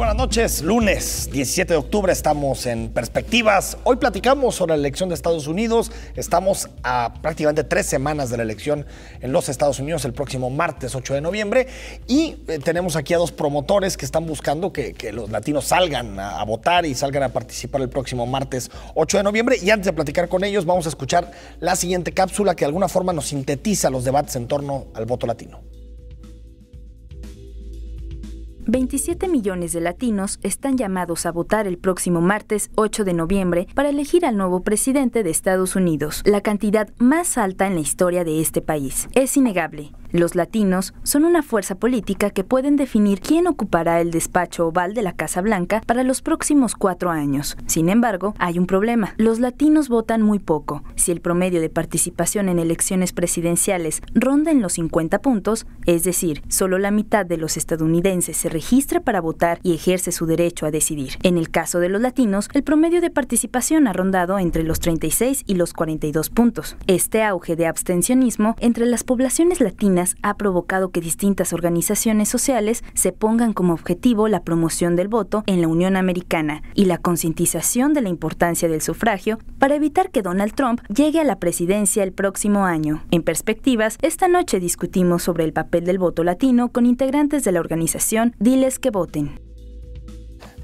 buenas noches. Lunes 17 de octubre estamos en Perspectivas. Hoy platicamos sobre la elección de Estados Unidos. Estamos a prácticamente 3 semanas de la elección en los Estados Unidos el próximo martes 8 de noviembre. Y tenemos aquí a 2 promotores que están buscando que los latinos salgan a votar y salgan a participar el próximo martes 8 de noviembre. Y antes de platicar con ellos, vamos a escuchar la siguiente cápsula que de alguna forma nos sintetiza los debates en torno al voto latino. 27 millones de latinos están llamados a votar el próximo martes 8 de noviembre para elegir al nuevo presidente de Estados Unidos, la cantidad más alta en la historia de este país. Es innegable. Los latinos son una fuerza política que pueden definir quién ocupará el despacho oval de la Casa Blanca para los próximos 4 años. Sin embargo, hay un problema. Los latinos votan muy poco. Si el promedio de participación en elecciones presidenciales ronda en los 50 puntos, es decir, solo la mitad de los estadounidenses se registra para votar y ejerce su derecho a decidir. En el caso de los latinos, el promedio de participación ha rondado entre los 36 y los 42 puntos. Este auge de abstencionismo entre las poblaciones latinas ha provocado que distintas organizaciones sociales se pongan como objetivo la promoción del voto en la Unión Americana y la concientización de la importancia del sufragio para evitar que Donald Trump llegue a la presidencia el próximo año. En Perspectivas, esta noche discutimos sobre el papel del voto latino con integrantes de la organización Diles que Voten.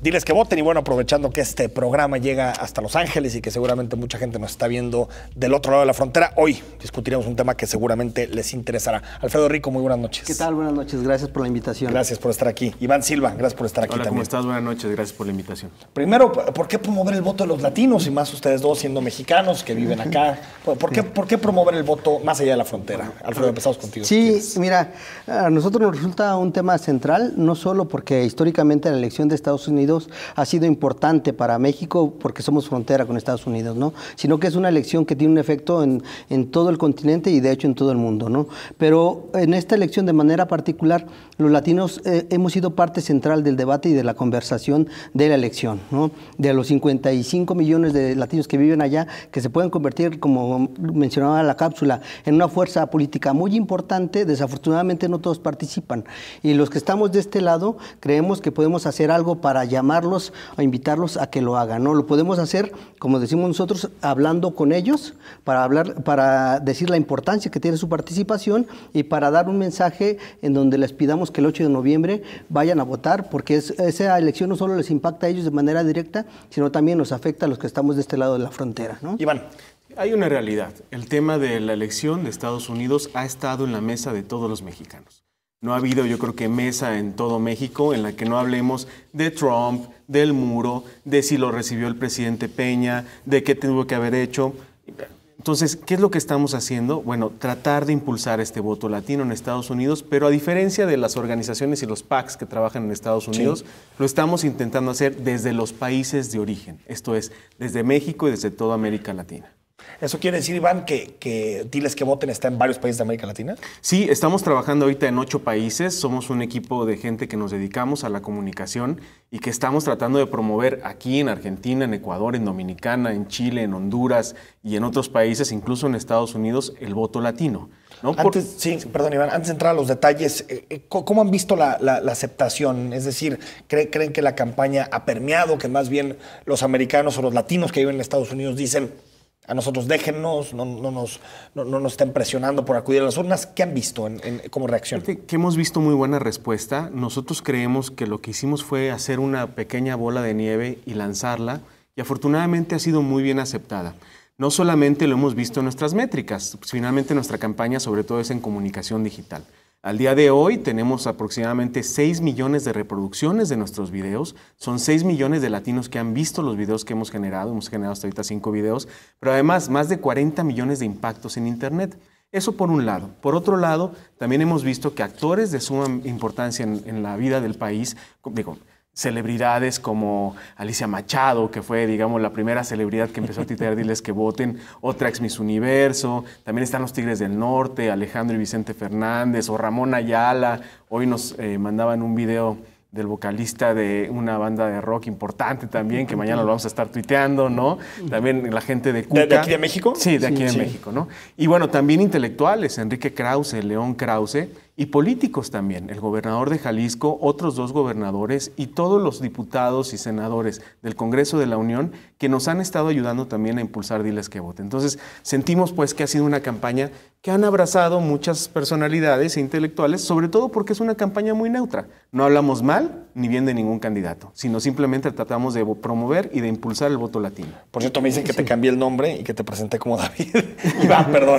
Diles que voten. Y bueno, aprovechando que este programa llega hasta Los Ángeles y que seguramente mucha gente nos está viendo del otro lado de la frontera, hoy discutiremos un tema que seguramente les interesará. Alfredo Rico, muy buenas noches. ¿Qué tal? Buenas noches, gracias por la invitación. Gracias por estar aquí. Iván Silva, gracias por estar aquí. Hola, también. ¿Cómo estás? Buenas noches, gracias por la invitación. Primero, ¿por qué promover el voto de los latinos y más ustedes dos siendo mexicanos que viven acá? ¿Por qué promover el voto más allá de la frontera? Alfredo, empezamos contigo. Sí, mira, a nosotros nos resulta un tema central, no solo porque históricamente la elección de Estados Unidos ha sido importante para México porque somos frontera con Estados Unidos, ¿no? Sino que es una elección que tiene un efecto en todo el continente y de hecho en todo el mundo, ¿no? Pero en esta elección de manera particular, los latinos hemos sido parte central del debate y de la conversación de la elección, ¿no? De los 55 millones de latinos que viven allá, que se pueden convertir, como mencionaba la cápsula, en una fuerza política muy importante. Desafortunadamente no todos participan. Y los que estamos de este lado creemos que podemos hacer algo para llamarlos a invitarlos a que lo hagan, ¿no? Lo podemos hacer, como decimos nosotros, hablando con ellos, para decir la importancia que tiene su participación y para dar un mensaje en donde les pidamos que el 8 de noviembre vayan a votar, porque esa elección no solo les impacta a ellos de manera directa, sino también nos afecta a los que estamos de este lado de la frontera, ¿no? Iván. Hay una realidad. El tema de la elección de Estados Unidos ha estado en la mesa de todos los mexicanos. No ha habido, yo creo que mesa en todo México en la que no hablemos de Trump, del muro, de si lo recibió el presidente Peña, de qué tuvo que haber hecho. Entonces, ¿qué es lo que estamos haciendo? Bueno, tratar de impulsar este voto latino en Estados Unidos, pero a diferencia de las organizaciones y los PACs que trabajan en Estados Unidos, sí, lo estamos intentando hacer desde los países de origen. Esto es, desde México y desde toda América Latina. ¿Eso quiere decir, Iván, que Diles que Voten está en varios países de América Latina? Sí, estamos trabajando ahorita en 8 países. Somos un equipo de gente que nos dedicamos a la comunicación y que estamos tratando de promover aquí en Argentina, en Ecuador, en Dominicana, en Chile, en Honduras y en otros países, incluso en Estados Unidos, el voto latino, ¿no? Perdón, Iván, antes de entrar a los detalles, ¿cómo han visto la aceptación? Es decir, ¿creen que la campaña ha permeado, que más bien los americanos o los latinos que viven en Estados Unidos dicen: a nosotros déjennos, no nos estén presionando por acudir a las urnas? ¿Qué han visto como reacción? Que hemos visto muy buena respuesta. Nosotros creemos que lo que hicimos fue hacer una pequeña bola de nieve y lanzarla, y afortunadamente ha sido muy bien aceptada. No solamente lo hemos visto en nuestras métricas, pues finalmente nuestra campaña sobre todo es en comunicación digital. Al día de hoy tenemos aproximadamente 6 millones de reproducciones de nuestros videos. Son 6 millones de latinos que han visto los videos que hemos generado. Hemos generado hasta ahorita 5 videos, pero además más de 40 millones de impactos en Internet. Eso por un lado. Por otro lado, también hemos visto que actores de suma importancia en la vida del país, celebridades como Alicia Machado, que fue, digamos, la primera celebridad que empezó a tuitear Diles que Voten, otra ex Miss Universo, también están los Tigres del Norte, Alejandro y Vicente Fernández, o Ramón Ayala. Hoy nos mandaban un video del vocalista de una banda de rock importante también, que mañana lo vamos a estar tuiteando, ¿no? También la gente de Cuca. ¿De aquí de México? Sí, de aquí de México, ¿no? Y bueno, también intelectuales, Enrique Krause, León Krause, y políticos también, el gobernador de Jalisco, otros 2 gobernadores y todos los diputados y senadores del Congreso de la Unión que nos han estado ayudando también a impulsar Diles que Voten. Entonces, sentimos pues que ha sido una campaña que han abrazado muchas personalidades e intelectuales, sobre todo porque es una campaña muy neutra. No hablamos mal ni bien de ningún candidato, sino simplemente tratamos de promover y de impulsar el voto latino. Por cierto, me dicen que te cambié el nombre y que te presenté como David.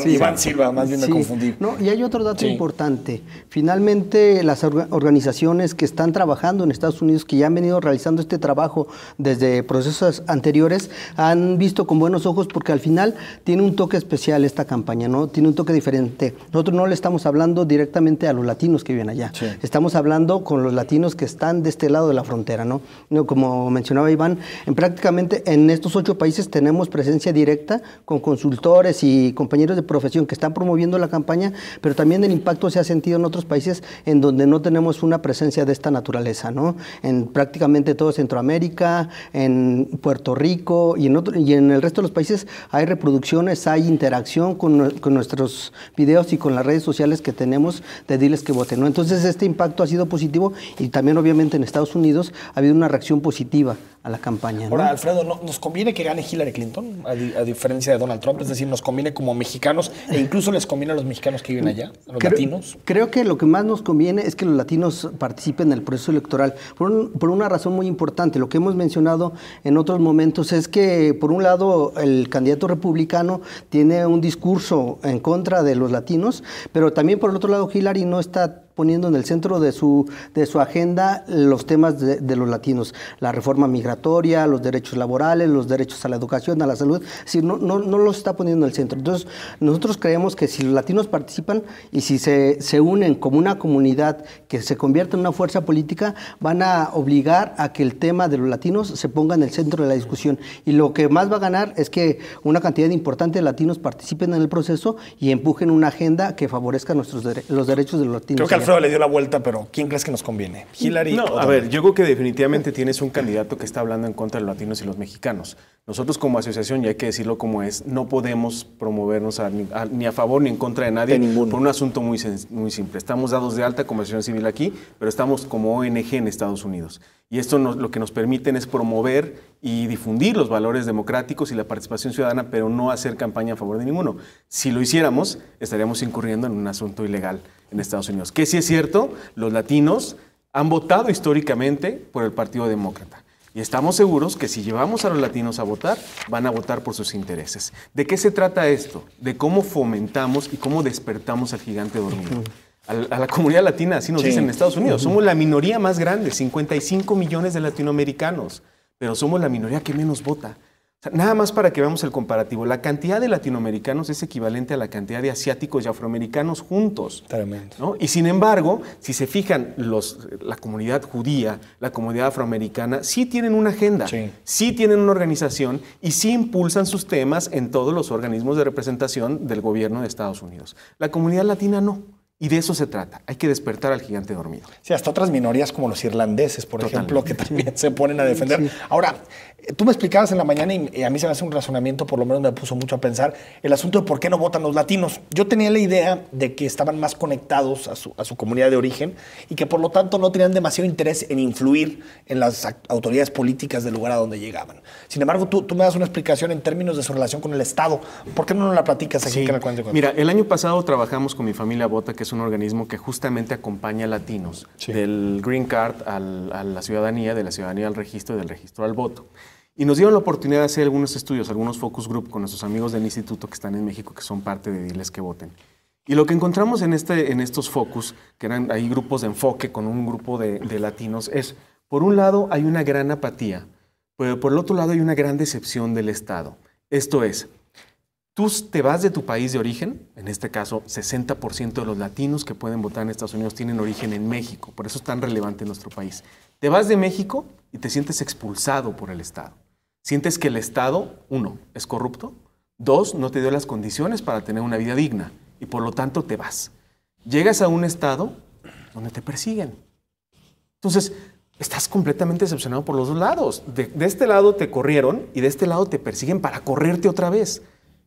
Iván Silva, más bien me confundí. No, y hay otro dato importante. Finalmente, las organizaciones que están trabajando en Estados Unidos, que ya han venido realizando este trabajo desde procesos anteriores, han visto con buenos ojos porque al final tiene un toque especial esta campaña, ¿no? Tiene un toque diferente. Nosotros no le estamos hablando directamente a los latinos que viven allá. Sí. Estamos hablando con los latinos que están de este lado de la frontera, ¿no? Como mencionaba Iván, prácticamente en estos 8 países tenemos presencia directa con consultores y compañeros de profesión que están promoviendo la campaña, pero también el impacto se ha sentido en otros países en donde no tenemos una presencia de esta naturaleza, ¿no? En prácticamente todo Centroamérica, en Puerto Rico y en el resto de los países hay reproducciones, hay interacción con nuestros videos y con las redes sociales que tenemos de Diles que Voten, ¿no? Entonces este impacto ha sido positivo y también obviamente en Estados Unidos ha habido una reacción positiva a la campaña, ¿no? Ahora, Alfredo, ¿nos conviene que gane Hillary Clinton a diferencia de Donald Trump? Es decir, ¿nos conviene como mexicanos e incluso les conviene a los mexicanos que viven allá, a los latinos? Creo que lo que más nos conviene es que los latinos participen en el proceso electoral por una razón muy importante. Lo que hemos mencionado en otros momentos es que, por un lado, el candidato republicano tiene un discurso en contra de los latinos, pero también, por el otro lado, Hillary no está poniendo en el centro de su agenda los temas de los latinos, la reforma migratoria, los derechos laborales, los derechos a la educación, a la salud, es decir, no los está poniendo en el centro. Entonces, nosotros creemos que si los latinos participan y si se unen como una comunidad que se convierte en una fuerza política, van a obligar a que el tema de los latinos se ponga en el centro de la discusión. Y lo que más va a ganar es que una cantidad importante de latinos participen en el proceso y empujen una agenda que favorezca los derechos de los latinos. Creo que Alfredo le dio la vuelta, pero ¿quién crees que nos conviene? ¿Hillary? No, a ver, yo creo que definitivamente tienes un candidato que está hablando en contra de los latinos y los mexicanos. Nosotros como asociación, y hay que decirlo como es, no podemos promovernos ni a favor ni en contra de nadie por un asunto muy simple. Estamos dados de alta como asociación civil aquí, pero estamos como ONG en Estados Unidos. Y esto lo que nos permiten es promover y difundir los valores democráticos y la participación ciudadana, pero no hacer campaña a favor de ninguno. Si lo hiciéramos, estaríamos incurriendo en un asunto ilegal en Estados Unidos. Que sí es cierto, los latinos han votado históricamente por el Partido Demócrata. Y estamos seguros que si llevamos a los latinos a votar, van a votar por sus intereses. ¿De qué se trata esto? De cómo fomentamos y cómo despertamos al gigante dormido. A la comunidad latina, así nos dicen en Estados Unidos. Somos la minoría más grande, 55 millones de latinoamericanos, pero somos la minoría que menos vota. O sea, nada más para que veamos el comparativo. La cantidad de latinoamericanos es equivalente a la cantidad de asiáticos y afroamericanos juntos. Tremendo. ¿No? Y sin embargo, si se fijan, la comunidad judía, la comunidad afroamericana, sí tienen una agenda, sí tienen una organización y sí impulsan sus temas en todos los organismos de representación del gobierno de Estados Unidos. La comunidad latina no. Y de eso se trata. Hay que despertar al gigante dormido. Sí, hasta otras minorías como los irlandeses, por ejemplo, que también se ponen a defender. Sí. Ahora, tú me explicabas en la mañana y a mí se me hace un razonamiento, por lo menos me puso mucho a pensar, el asunto de por qué no votan los latinos. Yo tenía la idea de que estaban más conectados a su comunidad de origen y que por lo tanto no tenían demasiado interés en influir en las autoridades políticas del lugar a donde llegaban. Sin embargo, tú me das una explicación en términos de su relación con el Estado. ¿Por qué no nos la platicas aquí? Sí. Que la cuente? Mira, el año pasado trabajamos con Mi Familia Vota, que es un organismo que justamente acompaña a latinos del Green Card a la ciudadanía, de la ciudadanía al registro y del registro al voto. Y nos dieron la oportunidad de hacer algunos estudios, algunos focus group con nuestros amigos del instituto que están en México, que son parte de Diles que Voten. Y lo que encontramos en estos focus, que eran ahí grupos de enfoque con un grupo de latinos, es, por un lado, hay una gran apatía, pero por el otro lado hay una gran decepción del Estado. Esto es, tú te vas de tu país de origen, en este caso 60% de los latinos que pueden votar en Estados Unidos tienen origen en México, por eso es tan relevante en nuestro país. Te vas de México y te sientes expulsado por el Estado. Sientes que el Estado, 1, es corrupto, 2, no te dio las condiciones para tener una vida digna y por lo tanto te vas. Llegas a un Estado donde te persiguen. Entonces, estás completamente decepcionado por los dos lados. De este lado te corrieron y de este lado te persiguen para correrte otra vez.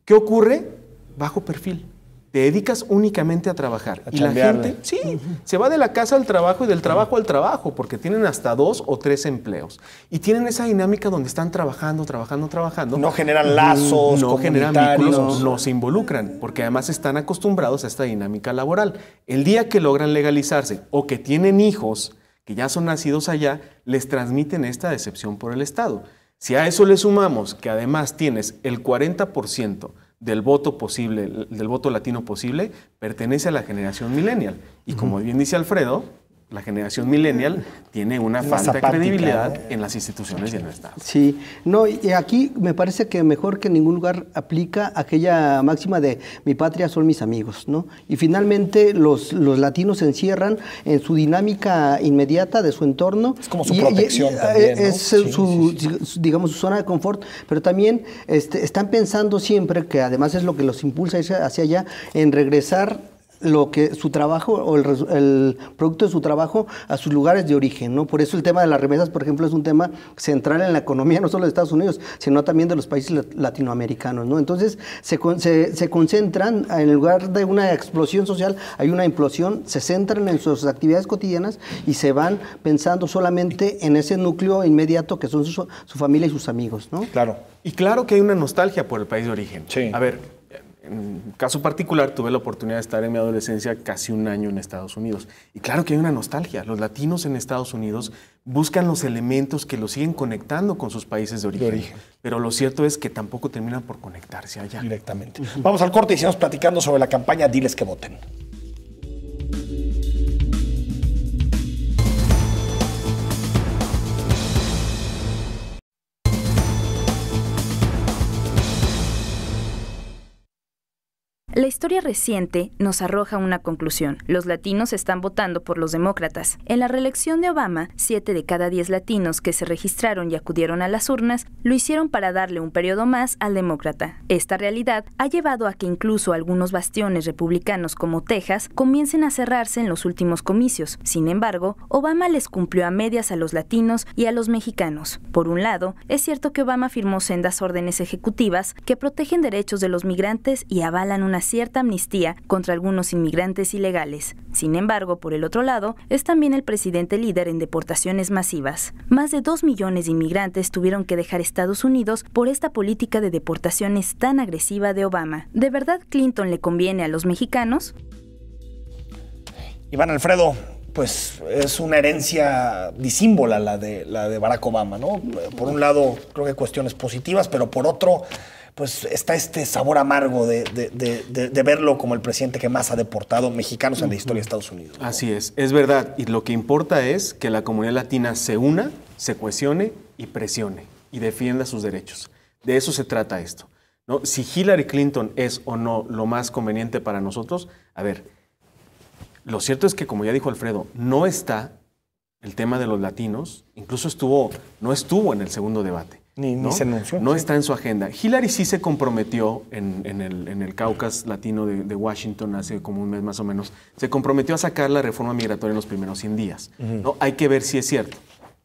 ¿Qué ocurre? Bajo perfil. te dedicas únicamente a trabajar. A y la chambearle. gente, sí, se va de la casa al trabajo y del trabajo al trabajo, porque tienen hasta 2 o 3 empleos. Y tienen esa dinámica donde están trabajando. No generan lazos, no generan comunitarios. vínculos, no se involucran, porque además están acostumbrados a esta dinámica laboral. El día que logran legalizarse o que tienen hijos que ya son nacidos allá, les transmiten esta decepción por el Estado. Si a eso le sumamos que además tienes el 40% del voto posible, del voto latino posible, pertenece a la generación millennial. Y como bien dice Alfredo, la generación millennial tiene una falta de apática, credibilidad ¿no? en las instituciones y en el Estado. Sí, no, y aquí me parece que mejor que en ningún lugar aplica aquella máxima de mi patria son mis amigos, ¿no? Y finalmente los latinos se encierran en su dinámica inmediata de su entorno. Es como su protección también, ¿no? Es su, digamos, su zona de confort, pero también están pensando siempre, que además es lo que los impulsa a irse hacia allá, en regresar lo que su trabajo o el producto de su trabajo a sus lugares de origen, ¿no? Por eso el tema de las remesas, por ejemplo, es un tema central en la economía no solo de Estados Unidos, sino también de los países latinoamericanos, ¿no? Entonces se concentran, en lugar de una explosión social, hay una implosión, se centran en sus actividades cotidianas y se van pensando solamente en ese núcleo inmediato que son su familia y sus amigos, ¿no? Claro. Y claro que hay una nostalgia por el país de origen. Sí. A ver, en caso particular, tuve la oportunidad de estar en mi adolescencia casi un año en Estados Unidos. Y claro que hay una nostalgia. Los latinos en Estados Unidos buscan los elementos que los siguen conectando con sus países de origen. Pero lo cierto es que tampoco terminan por conectarse allá. Directamente. Vamos al corte y seguimos platicando sobre la campaña Diles que voten. La historia reciente nos arroja una conclusión. Los latinos están votando por los demócratas. En la reelección de Obama, 7 de cada 10 latinos que se registraron y acudieron a las urnas lo hicieron para darle un periodo más al demócrata. Esta realidad ha llevado a que incluso algunos bastiones republicanos como Texas comiencen a cerrarse en los últimos comicios. Sin embargo, Obama les cumplió a medias a los latinos y a los mexicanos. Por un lado, es cierto que Obama firmó sendas órdenes ejecutivas que protegen derechos de los migrantes y avalan una cierta amnistía contra algunos inmigrantes ilegales. Sin embargo, por el otro lado, es también el presidente líder en deportaciones masivas. Más de 2 millones de inmigrantes tuvieron que dejar Estados Unidos por esta política de deportaciones tan agresiva de Obama. ¿De verdad Clinton le conviene a los mexicanos? Iván Alfredo, pues es una herencia disímbola la de Barack Obama, ¿no? Por un lado, creo que cuestiones positivas, pero por otro, pues está este sabor amargo de verlo como el presidente que más ha deportado mexicanos en la historia de Estados Unidos, ¿no? Así es verdad. Y lo que importa es que la comunidad latina se una, se cohesione y presione y defienda sus derechos. De eso se trata esto, ¿no? Si Hillary Clinton es o no lo más conveniente para nosotros, a ver, lo cierto es que, como ya dijo Alfredo, no está el tema de los latinos, incluso no estuvo en el segundo debate. Ni se anunció. No está en su agenda. Hillary sí se comprometió en el caucus latino de Washington hace como un mes más o menos, se comprometió a sacar la reforma migratoria en los primeros 100 días. ¿No? Hay que ver si es cierto,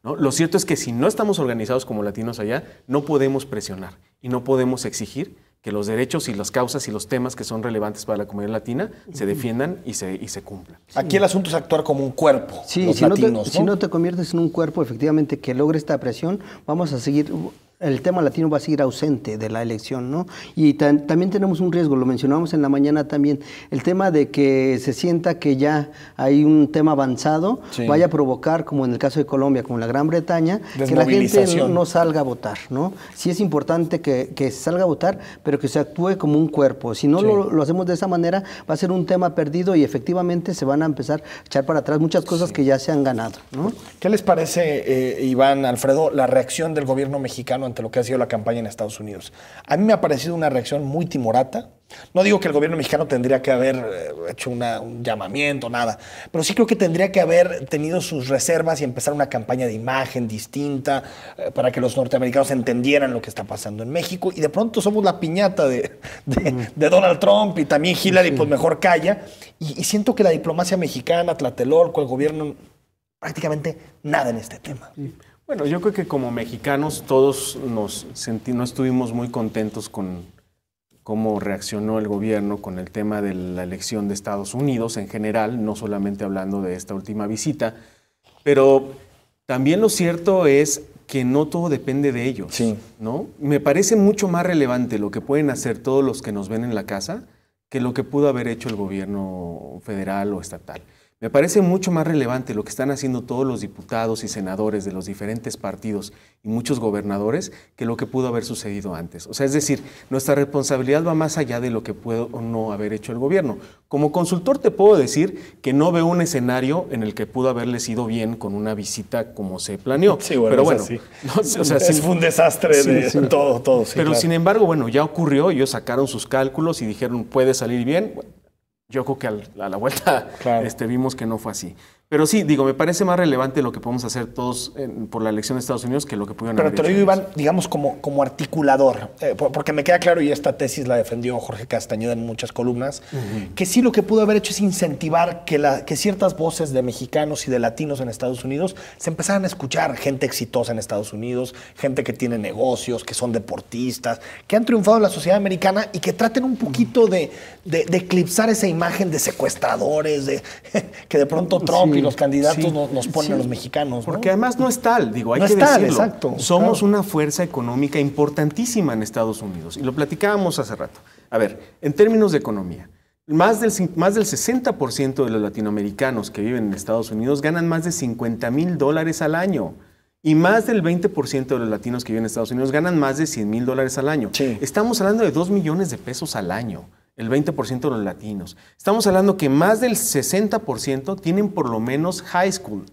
¿no? Lo cierto es que si no estamos organizados como latinos allá, no podemos presionar y no podemos exigir que los derechos y las causas y los temas que son relevantes para la comunidad latina se defiendan y se cumplan. Aquí el asunto es actuar como un cuerpo. Sí, los latinos, si no te conviertes en un cuerpo efectivamente que logre esta presión, vamos a seguir, el tema latino va a seguir ausente de la elección, ¿no? Y también tenemos un riesgo, lo mencionamos en la mañana también, el tema de que se sienta que ya hay un tema avanzado, sí, vaya a provocar, como en el caso de Colombia, como en la Gran Bretaña, que la gente no salga a votar, ¿no? Sí es importante que se salga a votar, pero que se actúe como un cuerpo. Si no sí, lo hacemos de esa manera, va a ser un tema perdido y efectivamente se van a empezar a echar para atrás muchas cosas, sí, que ya se han ganado, ¿no? ¿Qué les parece, Iván, Alfredo, la reacción del gobierno mexicano ante lo que ha sido la campaña en Estados Unidos? A mí me ha parecido una reacción muy timorata. No digo que el gobierno mexicano tendría que haber hecho un llamamiento, nada, pero sí creo que tendría que haber tenido sus reservas y empezar una campaña de imagen distinta para que los norteamericanos entendieran lo que está pasando en México. Y de pronto somos la piñata de Donald Trump y también Hillary, pues mejor calla. Y siento que la diplomacia mexicana, Tlatelolco, el gobierno, prácticamente nada en este tema. Bueno, yo creo que como mexicanos todos no estuvimos muy contentos con cómo reaccionó el gobierno con el tema de la elección de Estados Unidos en general, no solamente hablando de esta última visita, pero también lo cierto es que no todo depende de ellos, sí, ¿no? Me parece mucho más relevante lo que pueden hacer todos los que nos ven en la casa que lo que pudo haber hecho el gobierno federal o estatal. Me parece mucho más relevante lo que están haciendo todos los diputados y senadores de los diferentes partidos y muchos gobernadores que lo que pudo haber sucedido antes. O sea, es decir, nuestra responsabilidad va más allá de lo que puede o no haber hecho el gobierno. Como consultor te puedo decir que no veo un escenario en el que pudo haberles ido bien con una visita como se planeó. Sí, bueno, pero bueno, no, o sea, fue un desastre de todo. Sí, pero claro. Sin embargo, bueno, ya ocurrió, ellos sacaron sus cálculos y dijeron, puede salir bien. Bueno, yo creo que a la vuelta claro, vimos que no fue así. Pero sí, digo, me parece más relevante lo que podemos hacer todos por la elección de Estados Unidos que lo que pudieron haber hecho. Pero te lo digo, Iván, digamos como articulador, porque me queda claro, y esta tesis la defendió Jorge Castañeda en muchas columnas, que sí lo que pudo haber hecho es incentivar que ciertas voces de mexicanos y de latinos en Estados Unidos se empezaran a escuchar, gente exitosa en Estados Unidos, gente que tiene negocios, que son deportistas, que han triunfado en la sociedad americana y que traten un poquito de eclipsar esa imagen de secuestradores, que de pronto Trump y los candidatos nos ponen a los mexicanos, ¿no? Porque además no es tal, digo, hay no que es tal, decirlo. Exacto, Somos claro, una fuerza económica importantísima en Estados Unidos y lo platicábamos hace rato. A ver, en términos de economía, más del 60% de los latinoamericanos que viven en Estados Unidos ganan más de $50,000 al año. Y más del 20% de los latinos que viven en Estados Unidos ganan más de $100,000 al año. Sí. Estamos hablando de 2 millones de pesos al año. El 20% de los latinos. Estamos hablando que más del 60% tienen por lo menos high school.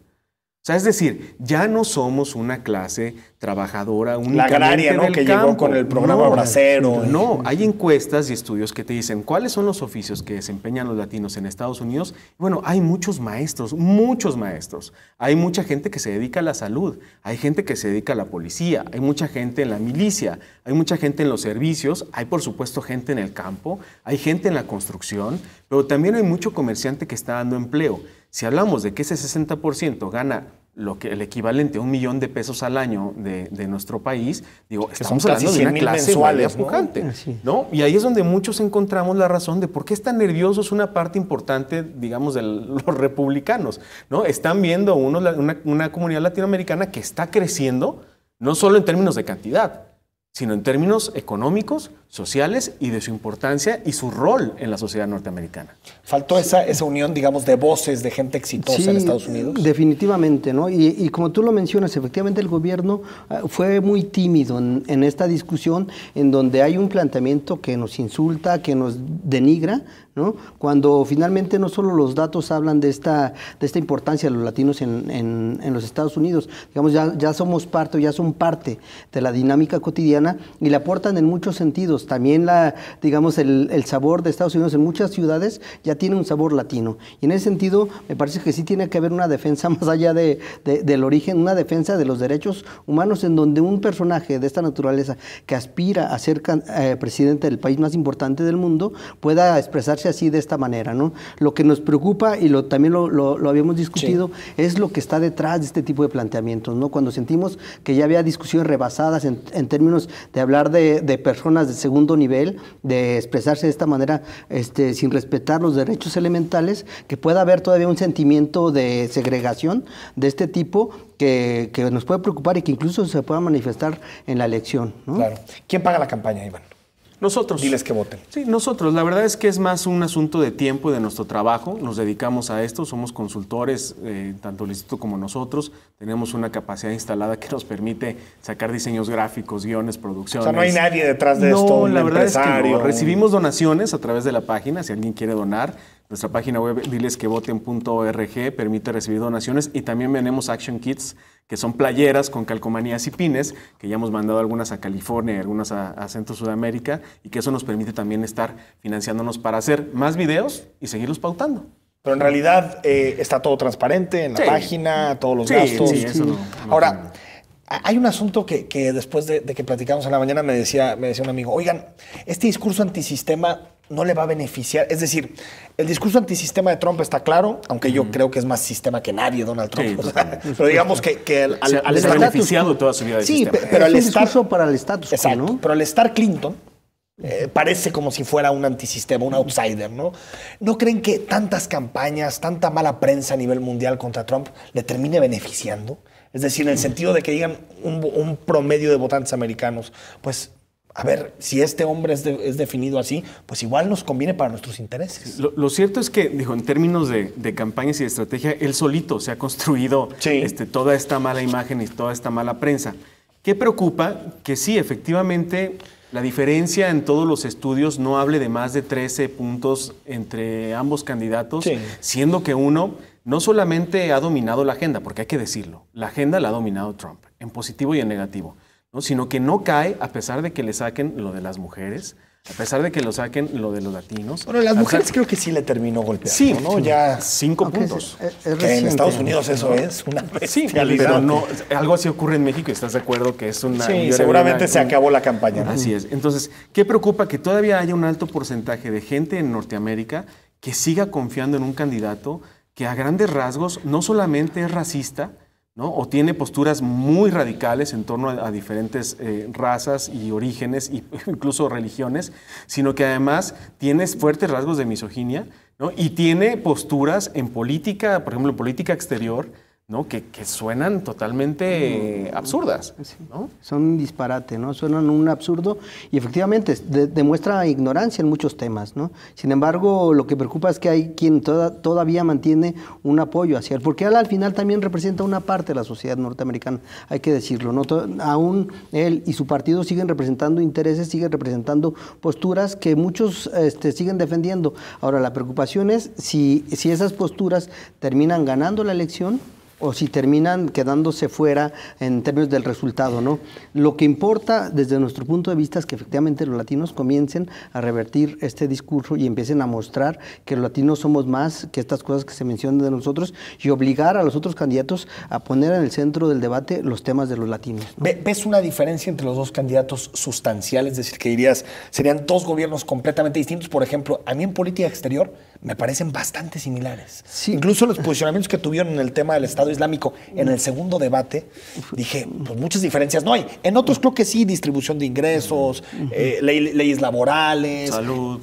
O sea, es decir, ya no somos una clase trabajadora únicamente la agraria, ¿no? del Que campo. llegó con el programa Bracero. No, hay encuestas y estudios que te dicen cuáles son los oficios que desempeñan los latinos en Estados Unidos. Bueno, hay muchos maestros, muchos maestros. Hay mucha gente que se dedica a la salud, hay gente que se dedica a la policía, hay mucha gente en la milicia, hay mucha gente en los servicios, hay por supuesto gente en el campo, hay gente en la construcción, pero también hay mucho comerciante que está dando empleo. Si hablamos de que ese 60% gana el equivalente a $1 millón de pesos al año de nuestro país, digo, estamos hablando de una clase mensuales, pujante, ¿no? Y ahí es donde muchos encontramos la razón de por qué están nerviosos una parte importante, digamos, de los republicanos, ¿no? Están viendo una comunidad latinoamericana que está creciendo, no solo en términos de cantidad, sino en términos económicos, sociales y de su importancia y su rol en la sociedad norteamericana. ¿Faltó esa unión, digamos, de voces de gente exitosa en Estados Unidos? Definitivamente, ¿no? Y como tú lo mencionas, efectivamente el gobierno fue muy tímido en esta discusión en donde hay un planteamiento que nos insulta, que nos denigra, ¿no? Cuando finalmente no solo los datos hablan de esta importancia de los latinos en los Estados Unidos, digamos, ya somos parte, ya son parte de la dinámica cotidiana y le aportan en muchos sentidos. También digamos, el sabor de Estados Unidos en muchas ciudades ya tiene un sabor latino. Y en ese sentido, me parece que sí tiene que haber una defensa más allá del origen, una defensa de los derechos humanos en donde un personaje de esta naturaleza que aspira a ser presidente del país más importante del mundo pueda expresarse así de esta manera, ¿no? Lo que nos preocupa, y también lo habíamos discutido, es lo que está detrás de este tipo de planteamientos, ¿no? Cuando sentimos que ya había discusiones rebasadas en términos de hablar de personas de segundo nivel, de expresarse de esta manera sin respetar los derechos elementales, que pueda haber todavía un sentimiento de segregación de este tipo que nos puede preocupar y que incluso se pueda manifestar en la elección, ¿no? Claro. ¿Quién paga la campaña, Iván? Nosotros. Diles que voten. Sí, nosotros. La verdad es que es más un asunto de tiempo y de nuestro trabajo. Nos dedicamos a esto, somos consultores, tanto el instituto como nosotros. Tenemos una capacidad instalada que nos permite sacar diseños gráficos, guiones, producciones. O sea, no hay nadie detrás de esto, No, un la verdad empresario. es que no. Recibimos donaciones a través de la página, si alguien quiere donar. Nuestra página web, dilesquevoten.org, permite recibir donaciones y también vendemos Action Kits, que son playeras con calcomanías y pines, que ya hemos mandado algunas a California y algunas a Centro Sudamérica, y que eso nos permite también estar financiándonos para hacer más videos y seguirlos pautando. Pero en realidad está todo transparente en la página, todos los gastos. Sí, eso no Ahora, hay un asunto que después de que platicamos en la mañana me decía un amigo, oigan, este discurso antisistema no le va a beneficiar. Es decir, el discurso antisistema de Trump está claro, aunque yo creo que es más sistema que nadie, Donald Trump. Sí, o sea, pero digamos que al estar beneficiado toda su vida del sistema. Pero al es un estar discurso para el estatus quo, exacto, ¿no? pero al estar Clinton, Parece como si fuera un antisistema, un outsider, ¿no? ¿No creen que tantas campañas, tanta mala prensa a nivel mundial contra Trump le termine beneficiando? Es decir, en el sentido de que digan un promedio de votantes americanos, pues, a ver, si este hombre es definido así, pues igual nos conviene para nuestros intereses. Lo cierto es que, digo, en términos de campañas y de estrategia, él solito se ha construido toda esta mala imagen y toda esta mala prensa. ¿Qué preocupa? Que sí, efectivamente, la diferencia en todos los estudios no hable de más de 13 puntos entre ambos candidatos, siendo que uno no solamente ha dominado la agenda, porque hay que decirlo, la agenda la ha dominado Trump, en positivo y en negativo, ¿no? Sino que no cae a pesar de que le saquen lo de las mujeres, a pesar de que lo saquen lo de los latinos. Bueno, las mujeres creo que sí le terminó golpeando, sí, ¿no? Ya 5 puntos. Que en Estados Unidos eso es una bestialidad. Sí, pero no, algo así ocurre en México y estás de acuerdo que es una... Sí, seguramente se acabó la campaña, ¿no? Así es. Entonces, ¿qué preocupa? Que todavía haya un alto porcentaje de gente en Norteamérica que siga confiando en un candidato que a grandes rasgos no solamente es racista, ¿no? O tiene posturas muy radicales en torno a diferentes razas y orígenes e incluso religiones, sino que además tiene fuertes rasgos de misoginia, ¿no? Y tiene posturas en política, por ejemplo, en política exterior, ¿no? Que suenan totalmente absurdas, ¿no? Son un disparate, ¿no? Suenan un absurdo y efectivamente demuestra ignorancia en muchos temas, ¿no? Sin embargo, lo que preocupa es que hay quien todavía mantiene un apoyo hacia él, porque él al final también representa una parte de la sociedad norteamericana, hay que decirlo, ¿no? Aún él y su partido siguen representando intereses, siguen representando posturas que muchos siguen defendiendo. Ahora, la preocupación es si esas posturas terminan ganando la elección o si terminan quedándose fuera en términos del resultado, ¿no? Lo que importa desde nuestro punto de vista es que efectivamente los latinos comiencen a revertir este discurso y empiecen a mostrar que los latinos somos más que estas cosas que se mencionan de nosotros y obligar a los otros candidatos a poner en el centro del debate los temas de los latinos, ¿no? ¿Ves una diferencia entre los dos candidatos sustancial? Es decir, que dirías, serían dos gobiernos completamente distintos. Por ejemplo, a mí en política exterior me parecen bastante similares. Sí. Incluso los posicionamientos que tuvieron en el tema del Estado Islámico en el segundo debate, dije, pues muchas diferencias no hay. En otros creo que sí, distribución de ingresos, leyes laborales. Salud.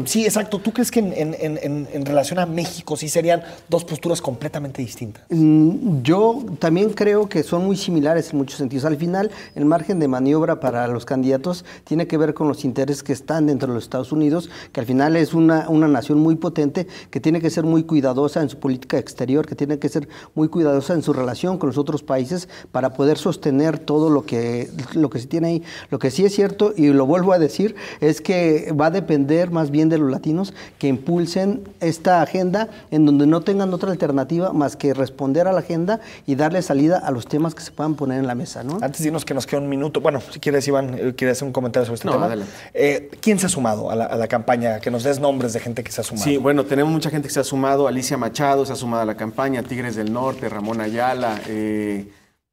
Sí, exacto. ¿Tú crees que en relación a México sí serían dos posturas completamente distintas? Yo también creo que son muy similares en muchos sentidos. Al final, el margen de maniobra para los candidatos tiene que ver con los intereses que están dentro de los Estados Unidos, que al final es una nación muy potente, que tiene que ser muy cuidadosa en su política exterior, que tiene que ser muy cuidadosa en su relación con los otros países para poder sostener todo lo que se tiene ahí. Lo que sí es cierto, y lo vuelvo a decir, es que va a depender más bien de los latinos que impulsen esta agenda en donde no tengan otra alternativa más que responder a la agenda y darle salida a los temas que se puedan poner en la mesa, ¿no? Antes de irnos, que nos queda un minuto, bueno, si quieres, Iván, ¿quieres hacer un comentario sobre este tema? Adelante. ¿Quién se ha sumado a la campaña? Que nos des nombres de gente que se ha sumado. Sí, bueno, tenemos mucha gente que se ha sumado. Alicia Machado se ha sumado a la campaña, Tigres del Norte, Ramón Ayala,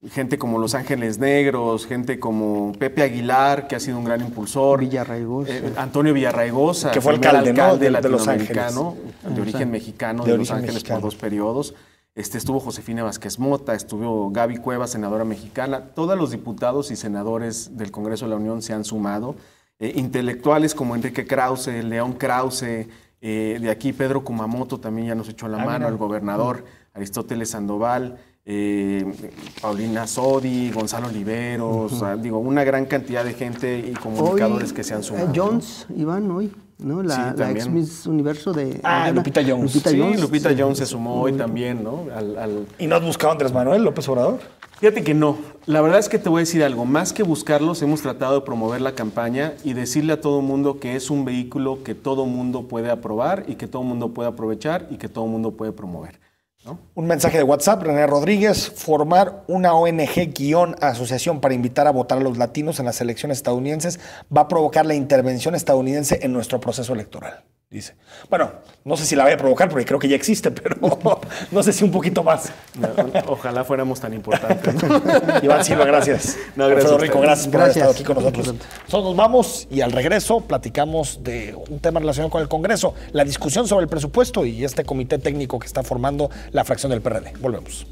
gente como Los Ángeles Negros, gente como Pepe Aguilar, que ha sido un gran impulsor. Villarraigosa. Antonio Villarraigosa, que fue alcalde, ¿no? de Los Ángeles. De origen mexicano, de Los Ángeles por 2 periodos. Estuvo Josefina Vázquez Mota, estuvo Gaby Cuevas, senadora mexicana. Todos los diputados y senadores del Congreso de la Unión se han sumado. Intelectuales como Enrique Krause, León Krause, de aquí Pedro Kumamoto también ya nos echó la mano, el gobernador, Aristóteles Sandoval, Paulina Sodi, Gonzalo Oliveros, digo, una gran cantidad de gente y comunicadores que se han sumado. Jones, ¿no? Iván, hoy, ¿no? La ex Miss Universo de... Lupita Jones. Lupita Jones se sumó hoy también, ¿no? ¿Y no has buscado a Andrés Manuel López Obrador? Fíjate que no. La verdad es que te voy a decir algo. Más que buscarlos, hemos tratado de promover la campaña y decirle a todo mundo que es un vehículo que todo mundo puede aprobar y que todo mundo puede aprovechar y que todo mundo puede promover, ¿no? Un mensaje de WhatsApp, René Rodríguez: formar una ONG-asociación para invitar a votar a los latinos en las elecciones estadounidenses va a provocar la intervención estadounidense en nuestro proceso electoral, dice. Bueno, no sé si la vaya a provocar porque creo que ya existe, pero no sé si un poquito más. No, ojalá fuéramos tan importantes, ¿no? Iván Silva, gracias. No, gracias. Alfredo Rico, gracias por haber estado aquí con nosotros. Nosotros nos vamos y al regreso platicamos de un tema relacionado con el Congreso, la discusión sobre el presupuesto y este comité técnico que está formando la fracción del PRD. Volvemos.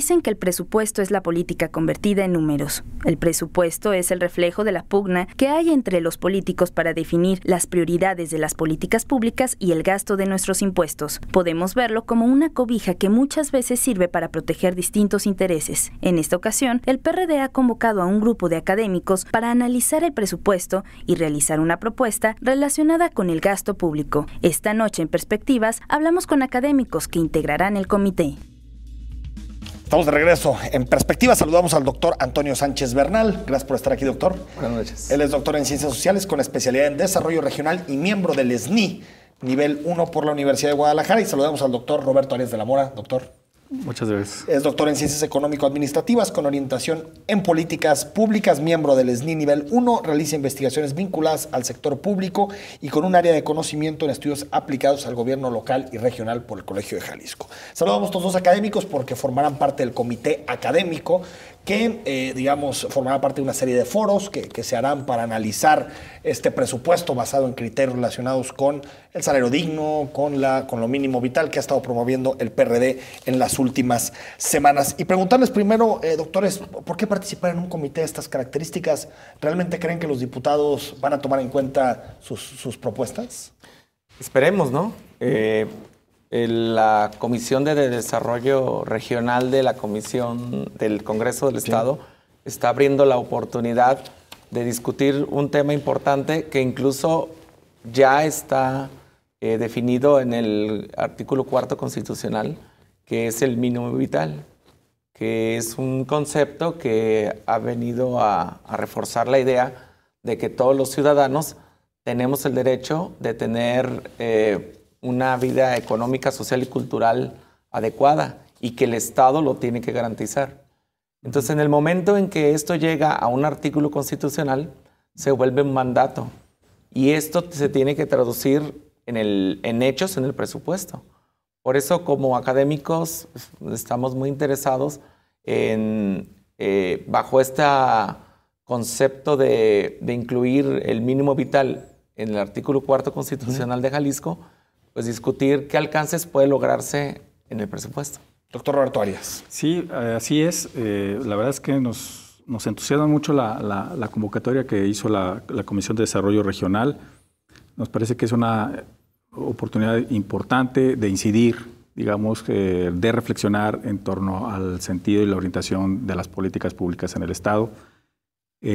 dicen que el presupuesto es la política convertida en números. El presupuesto es el reflejo de la pugna que hay entre los políticos para definir las prioridades de las políticas públicas y el gasto de nuestros impuestos. Podemos verlo como una cobija que muchas veces sirve para proteger distintos intereses. En esta ocasión, el PRD ha convocado a un grupo de académicos para analizar el presupuesto y realizar una propuesta relacionada con el gasto público. Esta noche en Perspectivas hablamos con académicos que integrarán el comité. Estamos de regreso. En Perspectiva saludamos al doctor Antonio Sánchez Bernal. Gracias por estar aquí, doctor. Buenas noches. Él es doctor en Ciencias Sociales con especialidad en Desarrollo Regional y miembro del SNI, nivel 1 por la Universidad de Guadalajara. Y saludamos al doctor Roberto Arias de la Mora. Doctor. Muchas gracias. Es doctor en Ciencias Económico-Administrativas con orientación en políticas públicas, miembro del SNI nivel 1, realiza investigaciones vinculadas al sector público y con un área de conocimiento en estudios aplicados al gobierno local y regional por el Colegio de Jalisco. Saludamos a estos dos académicos porque formarán parte del comité académico que, formará parte de una serie de foros que se harán para analizar este presupuesto basado en criterios relacionados con el salario digno, con lo mínimo vital que ha estado promoviendo el PRD en las últimas semanas. Y preguntarles primero, doctores, ¿por qué participar en un comité de estas características? ¿Realmente creen que los diputados van a tomar en cuenta sus propuestas? Esperemos, ¿no? La Comisión de Desarrollo Regional de la Comisión del Congreso del Estado está abriendo la oportunidad de discutir un tema importante que incluso ya está definido en el artículo 4 constitucional, que es el mínimo vital, que es un concepto que ha venido a reforzar la idea de que todos los ciudadanos tenemos el derecho de tener una vida económica, social y cultural adecuada y que el Estado lo tiene que garantizar. Entonces, en el momento en que esto llega a un artículo constitucional, se vuelve un mandato y esto se tiene que traducir en hechos en el presupuesto. Por eso, como académicos, estamos muy interesados en, bajo este concepto de incluir el mínimo vital en el artículo 4 constitucional de Jalisco, pues discutir qué alcances puede lograrse en el presupuesto. Doctor Roberto Arias. Sí, así es. La verdad es que nos entusiasma mucho la convocatoria que hizo la Comisión de Desarrollo Regional. Nos parece que es una oportunidad importante de incidir, digamos, de reflexionar en torno al sentido y la orientación de las políticas públicas en el Estado.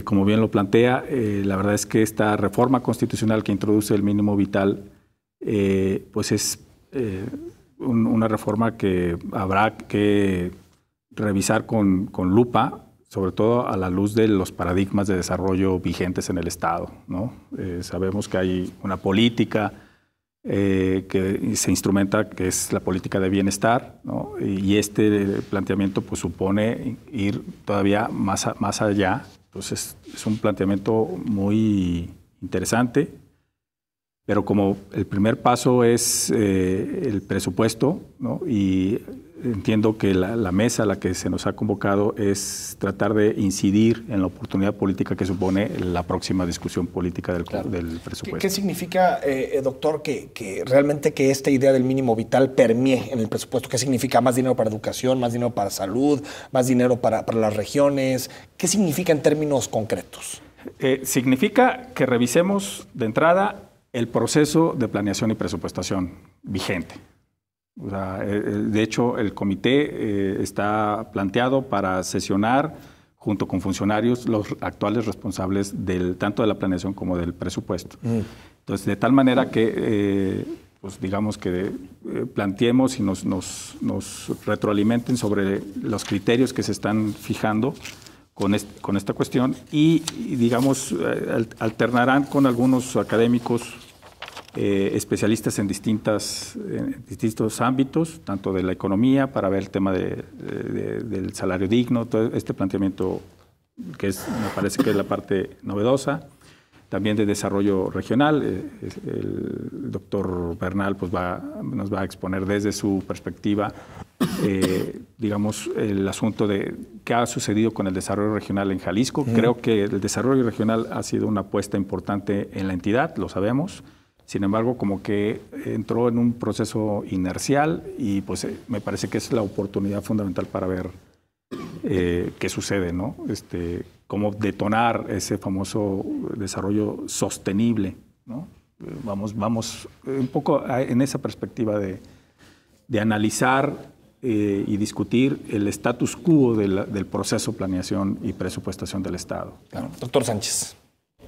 Como bien lo plantea, la verdad es que esta reforma constitucional que introduce el mínimo vital pues es una reforma que habrá que revisar con lupa, sobre todo a la luz de los paradigmas de desarrollo vigentes en el Estado, ¿no? Sabemos que hay una política que se instrumenta, que es la política de bienestar, ¿no? Y este planteamiento pues supone ir todavía más allá. Entonces es un planteamiento muy interesante. Pero como el primer paso es el presupuesto, ¿no? Y entiendo que la mesa a la que se nos ha convocado es tratar de incidir en la oportunidad política que supone la próxima discusión política del presupuesto. ¿Qué significa, doctor, que realmente que esta idea del mínimo vital permee en el presupuesto? ¿Qué significa más dinero para educación, más dinero para salud, más dinero para las regiones? ¿Qué significa en términos concretos? Significa que revisemos de entrada el proceso de planeación y presupuestación vigente. O sea, de hecho, el comité está planteado para sesionar junto con funcionarios los actuales responsables tanto de la planeación como del presupuesto. Entonces, de tal manera que, pues digamos que planteemos y nos retroalimenten sobre los criterios que se están fijando con esta cuestión y digamos, alternarán con algunos académicos especialistas en distintos ámbitos, tanto de la economía, para ver el tema del salario digno, todo este planteamiento que me parece que es la parte novedosa, también de desarrollo regional. El doctor Bernal pues nos va a exponer desde su perspectiva digamos, el asunto de qué ha sucedido con el desarrollo regional en Jalisco. Creo que el desarrollo regional ha sido una apuesta importante en la entidad, lo sabemos. Sin embargo, como que entró en un proceso inercial y pues me parece que es la oportunidad fundamental para ver qué sucede, ¿no? Cómo detonar ese famoso desarrollo sostenible, ¿no? Vamos un poco en esa perspectiva de analizar y discutir el status quo del proceso de planeación y presupuestación del Estado. Claro. Doctor Sánchez.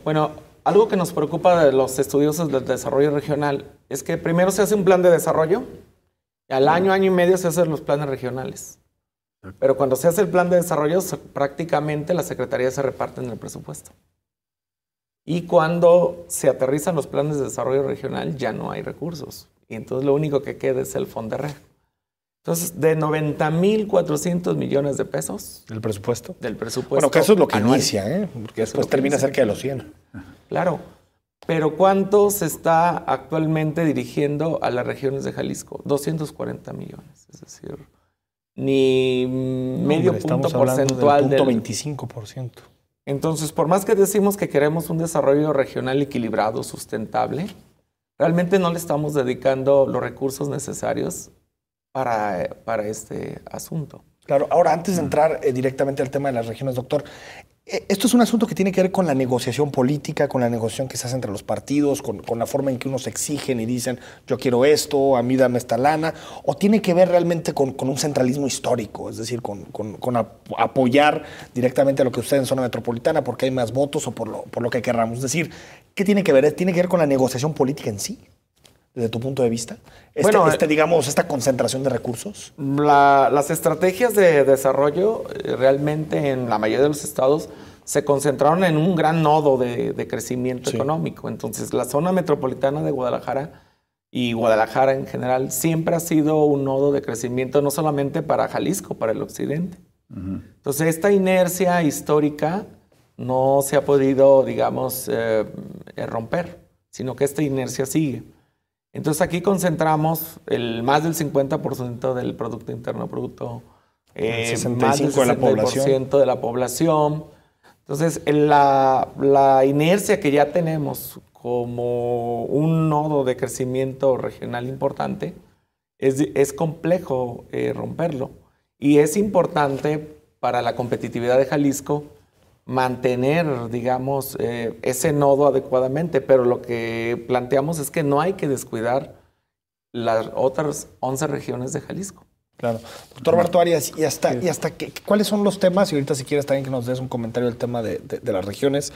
Bueno, algo que nos preocupa de los estudiosos del desarrollo regional es que primero se hace un plan de desarrollo y al año y medio se hacen los planes regionales. Pero cuando se hace el plan de desarrollo, prácticamente las secretarías se reparten el presupuesto. Y cuando se aterrizan los planes de desarrollo regional, ya no hay recursos. Y entonces lo único que queda es el FONDERREG. Entonces, de 90,400 millones de pesos. ¿Del presupuesto? Del presupuesto. Bueno, que eso es lo que anual. Inicia, porque después termina cerca de los 100. Claro. Pero ¿cuánto se está actualmente dirigiendo a las regiones de Jalisco? 240 millones. Es decir, ni medio punto porcentual del 25%. Entonces, por más que decimos que queremos un desarrollo regional equilibrado, sustentable, realmente no le estamos dedicando los recursos necesarios para este asunto. Claro, ahora antes de entrar directamente al tema de las regiones, doctor, esto es un asunto que tiene que ver con la negociación política, con la negociación que se hace entre los partidos, con la forma en que unos exigen y dicen yo quiero esto, a mí dame esta lana, o tiene que ver realmente con un centralismo histórico, es decir, con apoyar directamente a lo que sucede en zona metropolitana porque hay más votos o por lo que querramos. Es decir, ¿qué tiene que ver? ¿Tiene que ver con la negociación política en sí? Desde tu punto de vista, digamos, esta concentración de recursos. Las estrategias de desarrollo realmente en la mayoría de los estados se concentraron en un gran nodo de crecimiento económico. Entonces, la zona metropolitana de Guadalajara y Guadalajara en general siempre ha sido un nodo de crecimiento no solamente para Jalisco, para el occidente. Entonces, esta inercia histórica no se ha podido, digamos, romper, sino que esta inercia sigue. Entonces aquí concentramos más del 50% del Producto Interno Bruto, más del 60% de la población. Entonces la inercia que ya tenemos como un nodo de crecimiento regional importante, es complejo romperlo. Y es importante para la competitividad de Jalisco mantener, digamos, ese nodo adecuadamente, pero lo que planteamos es que no hay que descuidar las otras 11 regiones de Jalisco. Claro. Doctor Barto Arias, ¿cuáles son los temas? Y ahorita si quieres también que nos des un comentario del tema de las regiones.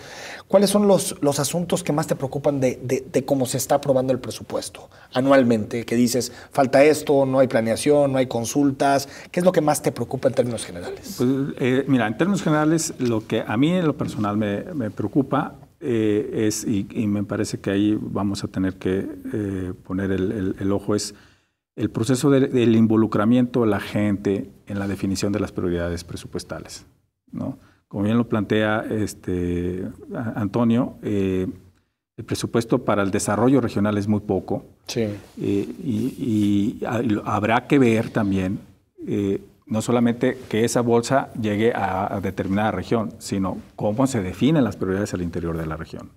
¿Cuáles son los asuntos que más te preocupan de cómo se está aprobando el presupuesto anualmente? Que dices, falta esto, no hay planeación, no hay consultas. ¿Qué es lo que más te preocupa en términos generales? Pues, mira, en términos generales, lo que a mí en lo personal me preocupa es, y me parece que ahí vamos a tener que poner el ojo, es el proceso del involucramiento de la gente en la definición de las prioridades presupuestales, ¿no? Como bien lo plantea Antonio, el presupuesto para el desarrollo regional es muy poco. Sí. Y habrá que ver también, no solamente que esa bolsa llegue a determinada región, sino cómo se definen las prioridades al interior de la región,